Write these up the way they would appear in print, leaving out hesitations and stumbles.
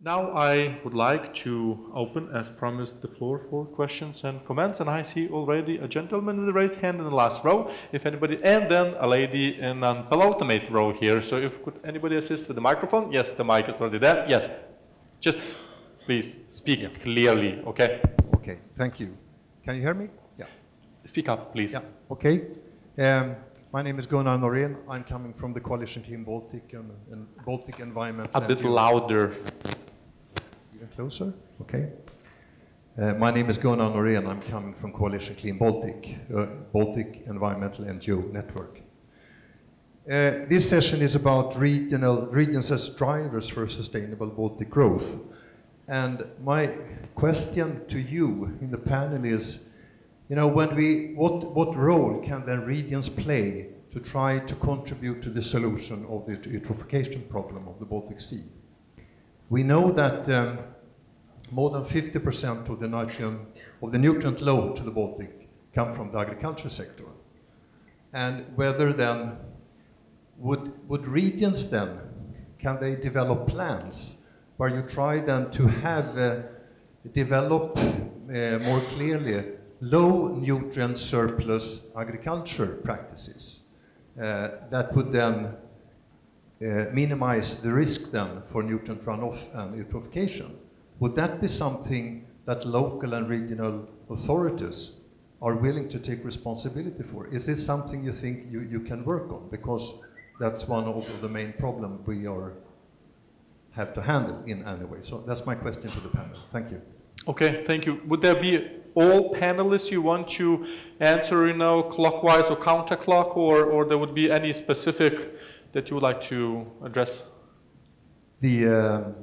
Now I would like to open, as promised, the floor for questions and comments. And I see already a gentleman with a raised hand in the last row, if anybody, and then a lady in the penultimate row here. So if could anybody assist with the microphone? Yes, the mic is already there. Yes, just please speak clearly, okay? Okay, thank you. Can you hear me? Yeah. Speak up, please. Yeah, okay. My name is Gunnar Norén. I'm coming from the Coalition Clean Baltic and Baltic Environment. A bit louder. Even closer? Okay. My name is Gunnar Norén. I'm coming from Coalition Clean Baltic, Baltic Environmental NGO Network. This session is about regions as drivers for sustainable Baltic growth. And my question to you in the panel is, you know, what role can then regions play to try to contribute to the solution of the eutrophication problem of the Baltic Sea? We know that more than 50% of the nutrient load to the Baltic come from the agriculture sector. And whether then, would regions then, can they develop plans where you try then to have, develop more clearly low nutrient surplus agriculture practices that would then minimize the risk then for nutrient runoff and eutrophication? Would that be something that local and regional authorities are willing to take responsibility for? Is this something you think you can work on? Because that's one of the main problems we have to handle in any way. So that's my question to the panel. Thank you. Okay, thank you. Would there be all panelists you want to answer, you know, clockwise or counterclock, or there would be any specific that you would like to address? The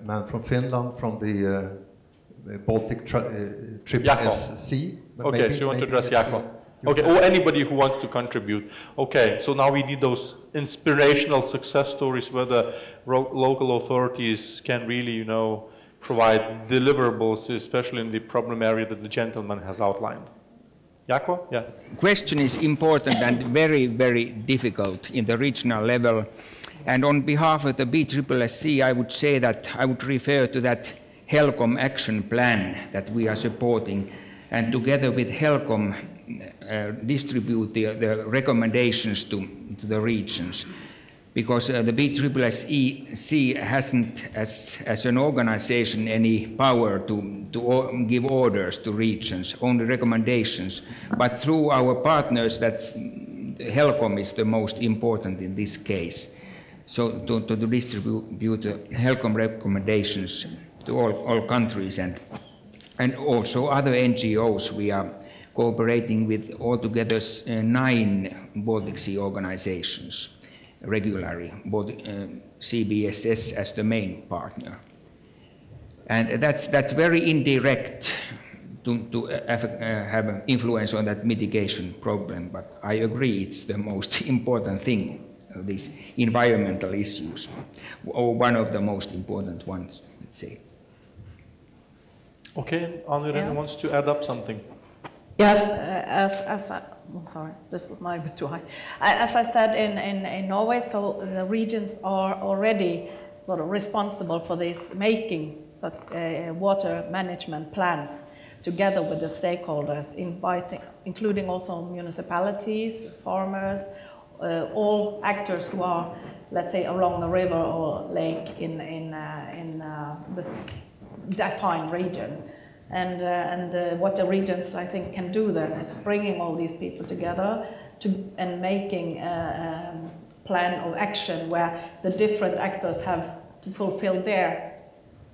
man from Finland, from the Baltic Triple SC. Okay, so you want to address Jaakko. Okay, or anybody who wants to contribute. Okay, so now we need those inspirational success stories where the local authorities can really, you know, provide deliverables, especially in the problem area that the gentleman has outlined. Jaakko? Yeah. Question is important and very, very difficult in the regional level. And on behalf of the BSSC, I would say that I would refer to that HELCOM action plan that we are supporting, and together with HELCOM distribute the recommendations to the regions. Because the BSSC hasn't, as an organization, any power to give orders to regions, only recommendations. But through our partners, HELCOM is the most important in this case. So to distribute the HELCOM recommendations to all countries and also other NGOs. We are cooperating with altogether 9 Baltic Sea organizations regularly, CBSS as the main partner. And that's very indirect to have influence on that mitigation problem, but I agree it's the most important thing, these environmental issues, or one of the most important ones, let's say. Okay, Anne-Irene wants to add up something. Yes, I'm sorry, this might be too high. As I said, in Norway, so the regions are already sort of responsible for this, making water management plans together with the stakeholders, including also municipalities, farmers, all actors who are, let's say, along the river or lake in this defined region. And what the regions, I think, can do then is bringing all these people together and making a plan of action where the different actors have to fulfill their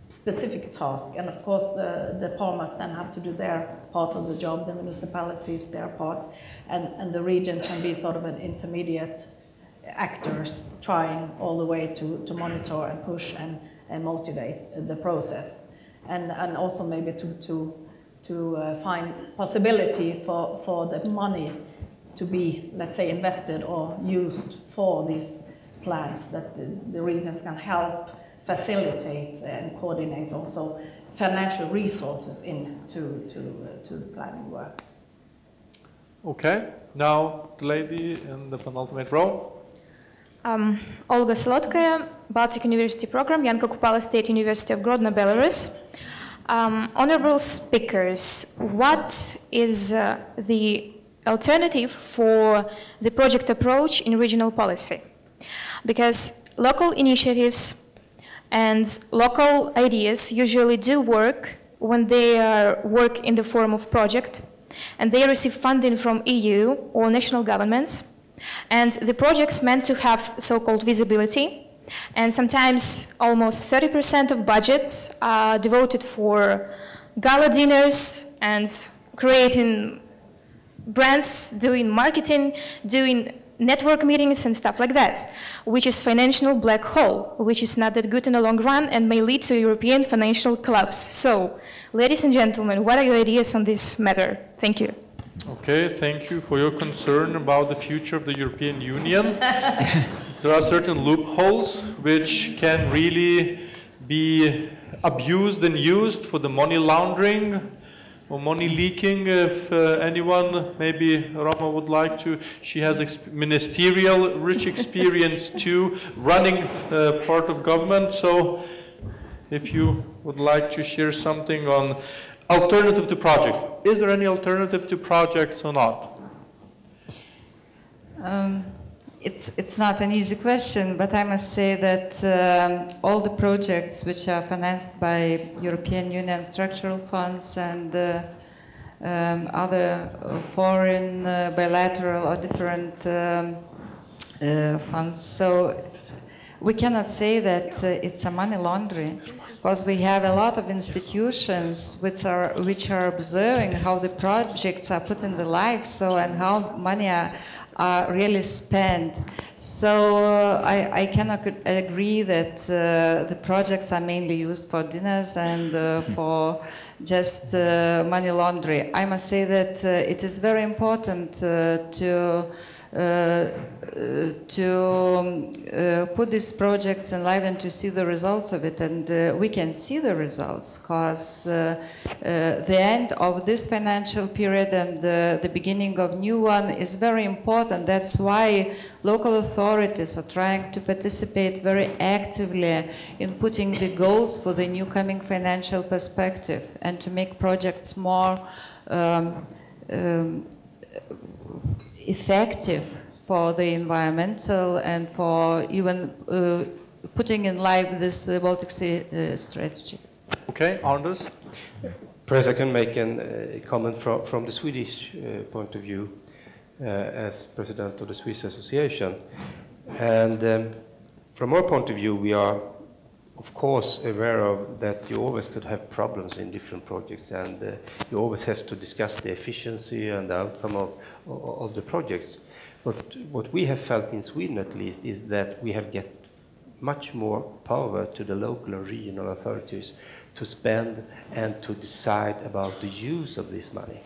specific task. And of course, the farmers then have to do their part of the job, the municipalities their part, and the region can be sort of an intermediate actors trying all the way to monitor and push and motivate the process. And also maybe to find possibility for the money to be, let's say, invested or used for these plans, that the regions can help facilitate and coordinate also financial resources into the planning work. Okay, now the lady in the penultimate row. Olga Solotkaya, Baltic University Program, Yanka Kupala State University of Grodno, Belarus. Honorable speakers, what is the alternative for the project approach in regional policy? Because local initiatives and local ideas usually do work when they work in the form of project, and they receive funding from EU or national governments, and the projects meant to have so-called visibility, and sometimes almost 30% of budgets are devoted for gala dinners and creating brands, doing marketing, doing network meetings and stuff like that, which is financial black hole, which is not that good in the long run and may lead to European financial collapse. So, ladies and gentlemen, what are your ideas on this matter? Thank you. Okay, thank you for your concern about the future of the European Union. There are certain loopholes which can really be abused and used for the money laundering or money leaking. If anyone, maybe Rama would like to, she has ministerial rich experience too, running part of government. So if you would like to share something on alternative to projects. Is there any alternative to projects or not? It's not an easy question, but I must say that all the projects which are financed by European Union structural funds and other foreign, bilateral or different funds, so we cannot say that it's a money laundering, because we have a lot of institutions which are observing how the projects are put in the life, so and how money are really spent. So I cannot agree that the projects are mainly used for dinners and for just money laundering. I must say that it is very important to put these projects in life and to see the results of it, and we can see the results because the end of this financial period and the beginning of new one is very important. That's why local authorities are trying to participate very actively in putting the goals for the new coming financial perspective and to make projects more effective for the environmental and for even putting in life this Baltic Sea strategy. Okay, Anders? Perhaps I can make a comment from the Swedish point of view as president of the Swiss Association. And from our point of view, we are of course aware of that you always could have problems in different projects, and you always have to discuss the efficiency and the outcome of the projects. But what we have felt in Sweden at least is that we have get much more power to the local and regional authorities to spend and to decide about the use of this money.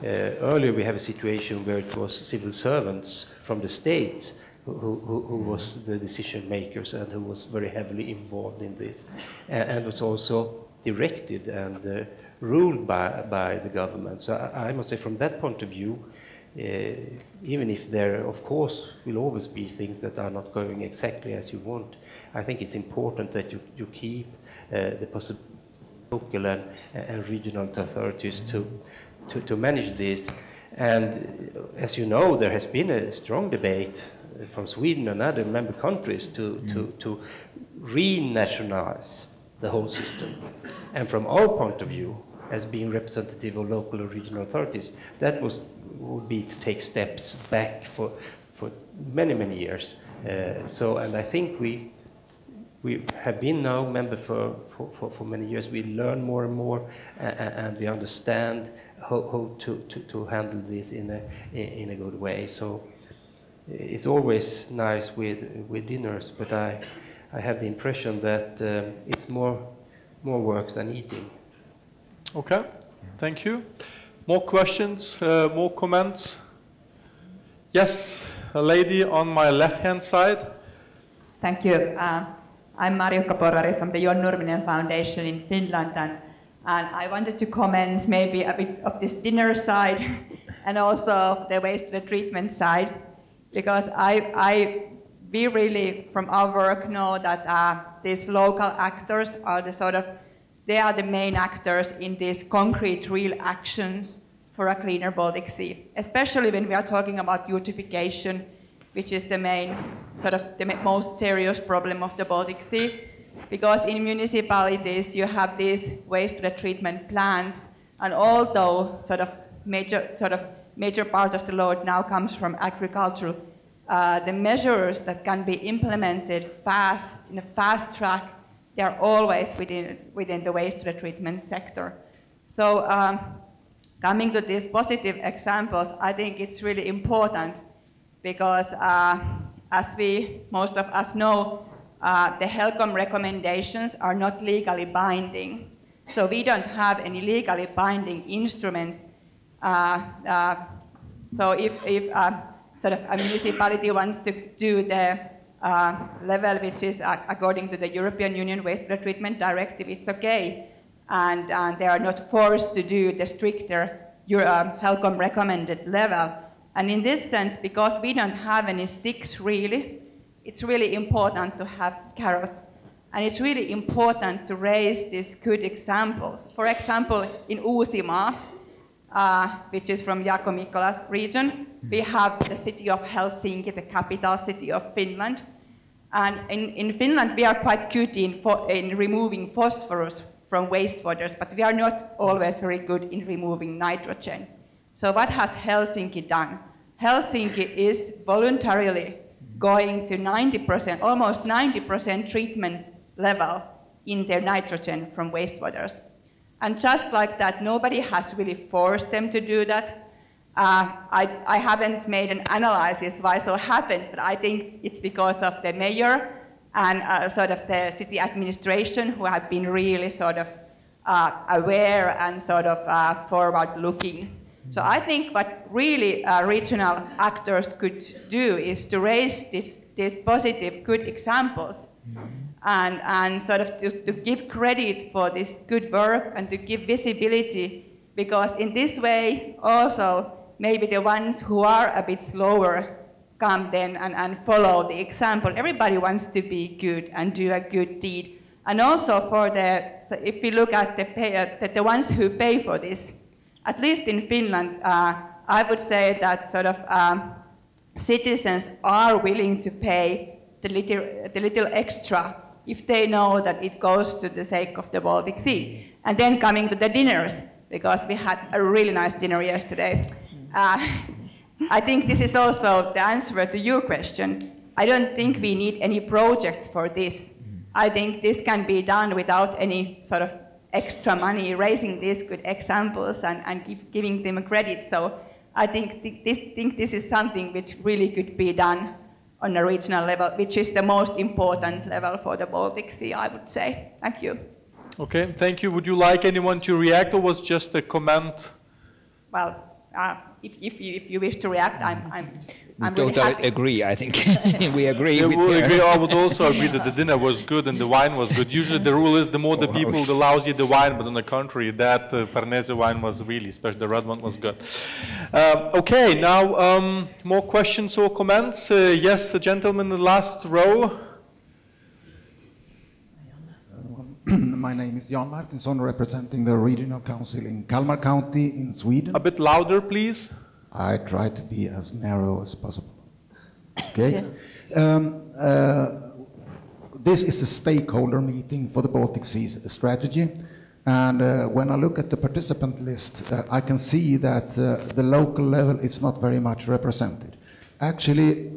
Earlier we have a situation where it was civil servants from the states who was the decision makers and who was very heavily involved in this, and was also directed and ruled by the government. So I must say from that point of view, even if there of course will always be things that are not going exactly as you want, I think it's important that you keep the possible local and regional authorities to manage this. And as you know, there has been a strong debate from Sweden and other member countries to renationalize the whole system. And from our point of view, as being representative of local and regional authorities, that would be to take steps back for many, many years. And I think we have been now member for many years. We learn more and more, and we understand how to handle this in a good way. So it's always nice with dinners, but I have the impression that it's more work than eating. Okay, thank you. More questions, more comments? Yes, a lady on my left-hand side. Thank you. I'm Marjukka Porvari from the Jon Nurminen Foundation in Finland, and I wanted to comment maybe a bit of this dinner side and also the waste treatment side, because I we really, from our work, know that these local actors are they are the main actors in these concrete, real actions for a cleaner Baltic Sea, especially when we are talking about eutrophication, which is the main, the most serious problem of the Baltic Sea. Because in municipalities, you have these wastewater treatment plants, and although major part of the load now comes from agriculture, the measures that can be implemented in a fast track, they are always within the wastewater treatment sector. So coming to these positive examples, I think it's really important because as most of us know, the HELCOM recommendations are not legally binding. So we don't have any legally binding instruments. So if a municipality wants to do the level which is according to the European Union Wastewater Treatment Directive, it's okay. And they are not forced to do the stricter HELCOM recommended level. And in this sense, because we don't have any sticks really, it's really important to have carrots. And it's really important to raise these good examples. For example, in Uusimaa, which is from Jaakko Mikkola's region, we have the city of Helsinki, the capital city of Finland. And in Finland, we are quite good in removing phosphorus from wastewaters, but we are not always very good in removing nitrogen. So what has Helsinki done? Helsinki is voluntarily going to 90%, almost 90% treatment level in their nitrogen from wastewaters. And just like that, nobody has really forced them to do that. I haven't made an analysis why so happened, but I think it's because of the mayor and the city administration who have been really aware and forward-looking. So I think what really regional actors could do is to raise these positive, good examples and to give credit for this good work and to give visibility, because in this way also maybe the ones who are a bit slower come then and follow the example. Everybody wants to be good and do a good deed. And also if we look at the ones who pay for this, at least in Finland, I would say that citizens are willing to pay the little extra if they know that it goes to the sake of the Baltic Sea. And then coming to the dinners, because we had a really nice dinner yesterday. I think this is also the answer to your question. I don't think we need any projects for this. I think this can be done without any extra money, raising these good examples and giving them credit. So I think this is something which really could be done on a regional level, which is the most important level for the Baltic Sea, I would say. Thank you. Okay, thank you. Would you like anyone to react, or was just a comment? Well, if you wish to react, I'm totally really happy. agree, I think. We agree. Yeah, with agree. I would also agree that the dinner was good and the wine was good. Usually the rule is the more the people, the lousier the wine, but on the contrary, that Farnese wine was really, especially the red one, was good. Okay, now more questions or comments? Yes, the gentleman in the last row. My name is Jan Martinsson, representing the Regional Council in Kalmar County in Sweden. A bit louder, please. I try to be as narrow as possible. Okay. Yeah. This is a stakeholder meeting for the Baltic Sea strategy. And when I look at the participant list, I can see that the local level is not very much represented. Actually,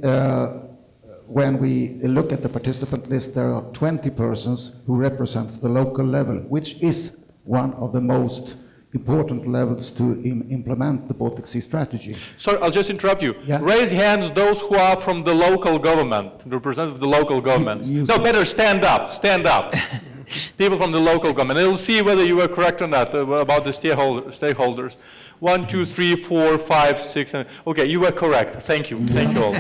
when we look at the participant list, there are 20 persons who represent the local level, which is one of the most important levels to implement the Baltic Sea strategy. Sorry, I'll just interrupt you. Yeah. Raise hands those who are from the local government, the representative of the local governments. No, better stand up, stand up. People from the local government. They'll see whether you were correct or not about the stakeholders. 1, 2, 3, 4, 5, 6, 7. Okay, you were correct. Thank you. Thank you all.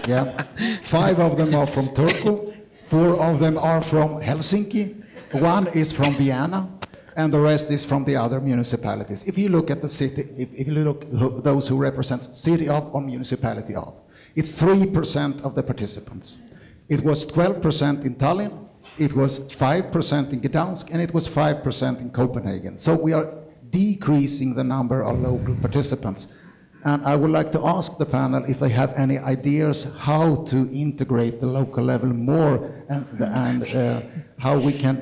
Yeah. 5 of them are from Turku, 4 of them are from Helsinki, 1 is from Vienna, and the rest is from the other municipalities. If you look at the city, if you look those who represent city of or municipality of, It's 3% of the participants. It was 12% in Tallinn, it was 5% in Gdansk, and it was 5% in Copenhagen. So we are decreasing the number of local participants. And I would like to ask the panel if they have any ideas how to integrate the local level more and how we can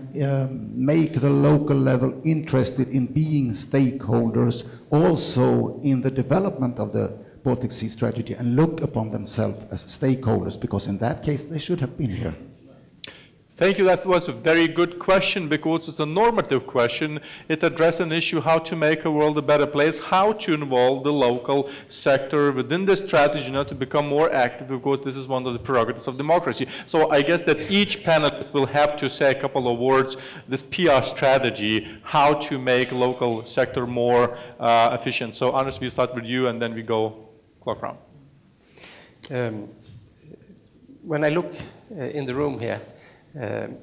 make the local level interested in being stakeholders also in the development of the Baltic Sea strategy and look upon themselves as stakeholders, because in that case they should have been here. Thank you. That was a very good question, because it's a normative question. It addresses an issue how to make a world a better place, how to involve the local sector within the strategy, to become more active, because this is one of the prerogatives of democracy. So I guess that each panelist will have to say a couple of words, this PR strategy, how to make local sector more efficient. So Anders, we start with you and then we go clock round. When I look in the room here,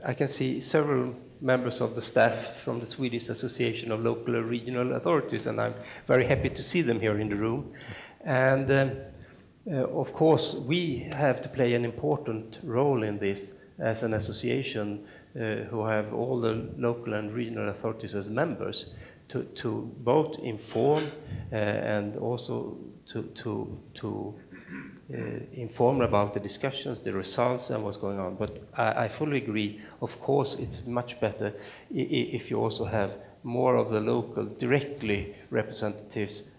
I can see several members of the staff from the Swedish Association of Local and Regional Authorities, and I'm very happy to see them here in the room. And of course, we have to play an important role in this as an association who have all the local and regional authorities as members to both inform and also to inform about the discussions, the results, and what's going on. But I fully agree. Of course, it's much better if you also have more of the local, directly representatives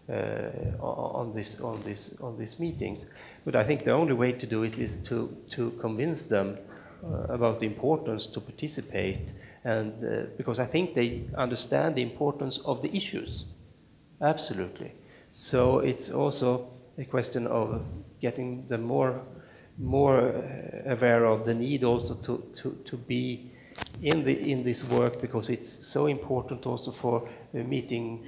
on these meetings. But I think the only way to do it is to convince them about the importance to participate, and because I think they understand the importance of the issues. Absolutely. So it's also a question of getting them more aware of the need also to be in this work, because it's so important also for meeting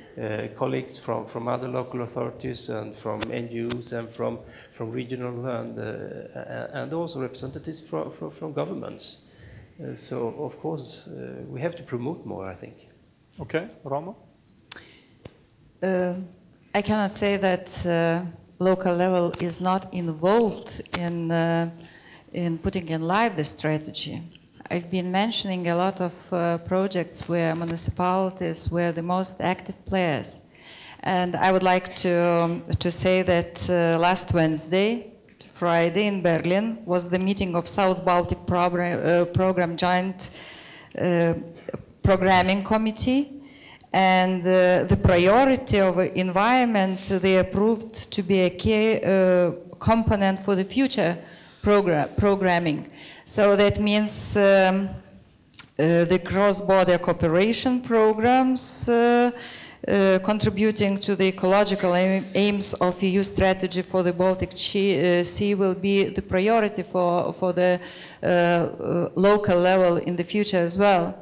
colleagues from other local authorities and from NGOs and from regional and also representatives from governments. So of course we have to promote more, I think. Okay, Rama? I cannot say that local level is not involved in putting in live the strategy. I've been mentioning a lot of projects where municipalities were the most active players. And I would like to say that last Wednesday, Friday in Berlin, was the meeting of South Baltic Program Joint Programming Committee. And the priority of environment they approved to be a key component for the future programming. So that means the cross-border cooperation programs contributing to the ecological aims of EU strategy for the Baltic Sea will be the priority for the local level in the future as well.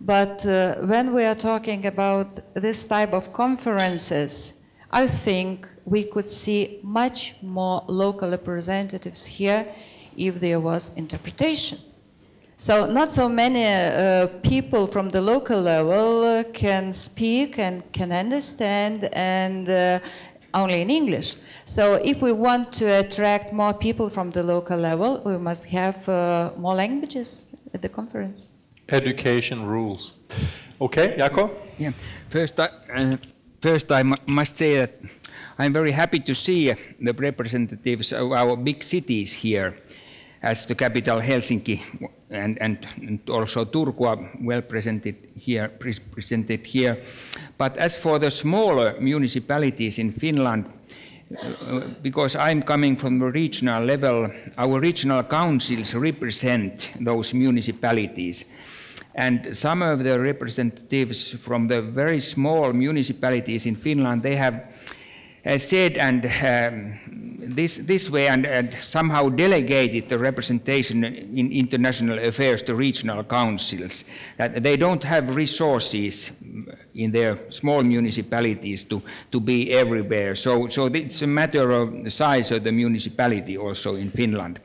But when we are talking about this type of conferences, I think we could see much more local representatives here if there was interpretation. So not so many people from the local level can speak and can understand, and only in English. So if we want to attract more people from the local level, we must have more languages at the conference. Education rules. Okay, Jaakko? Yeah. First I must say that I'm very happy to see the representatives of our big cities here, as the capital Helsinki and also Turku are well presented here. But as for the smaller municipalities in Finland, because I'm coming from the regional level, our regional councils represent those municipalities. And some of the representatives from the very small municipalities in Finland, they have said and this way and somehow delegated the representation in international affairs to regional councils, that they don't have resources in their small municipalities to be everywhere. So it's a matter of the size of the municipality also in Finland.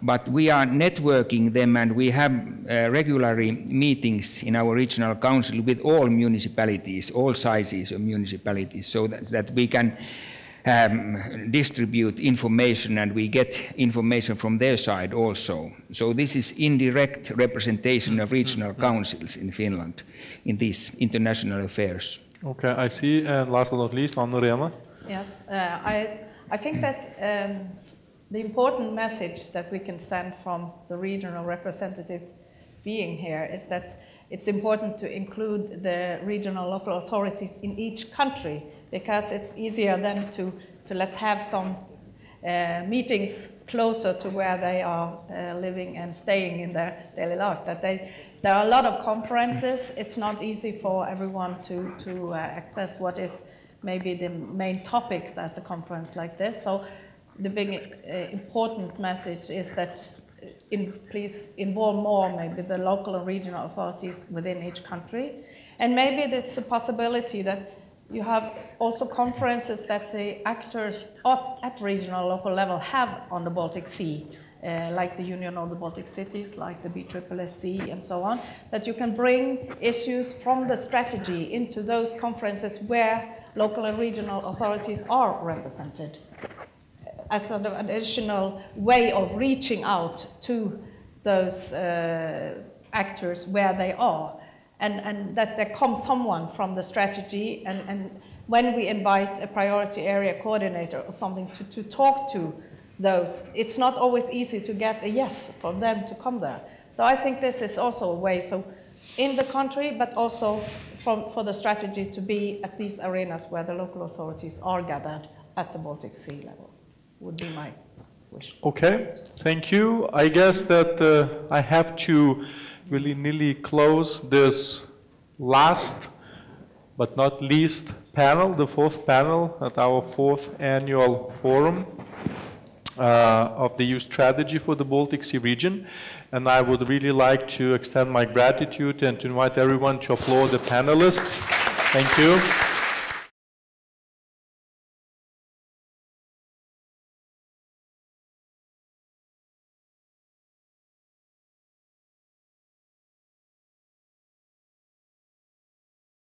But we are networking them, and we have regular meetings in our regional council with all municipalities, all sizes of municipalities, so that we can distribute information, and we get information from their side also. So this is indirect representation of regional councils in Finland in these international affairs. Okay, I see. And last but not least, Anna-Lena. Yes, I think that the important message that we can send from the regional representatives being here is that it's important to include the regional local authorities in each country, because it's easier then to let's have some meetings closer to where they are living and staying in their daily life. That there are a lot of conferences. It's not easy for everyone to access what is maybe the main topics as a conference like this. So the big important message is that please involve more maybe the local and regional authorities within each country. And maybe it's a possibility that you have also conferences that the actors at regional local level have on the Baltic Sea, like the Union of the Baltic Cities, like the BSSC and so on, that you can bring issues from the strategy into those conferences where local and regional authorities are represented, as an additional way of reaching out to those actors where they are. And that there comes someone from the strategy, and when we invite a priority area coordinator or something to talk to those, it's not always easy to get a yes for them to come there. So I think this is also a way, so in the country, but also for the strategy to be at these arenas where the local authorities are gathered at the Baltic Sea level, would be my wish. Okay, thank you. I guess that I have to willy-nilly close this last but not least panel, the fourth panel at our fourth annual forum of the EU strategy for the Baltic Sea region. And I would really like to extend my gratitude and to invite everyone to applaud the panelists. Thank you.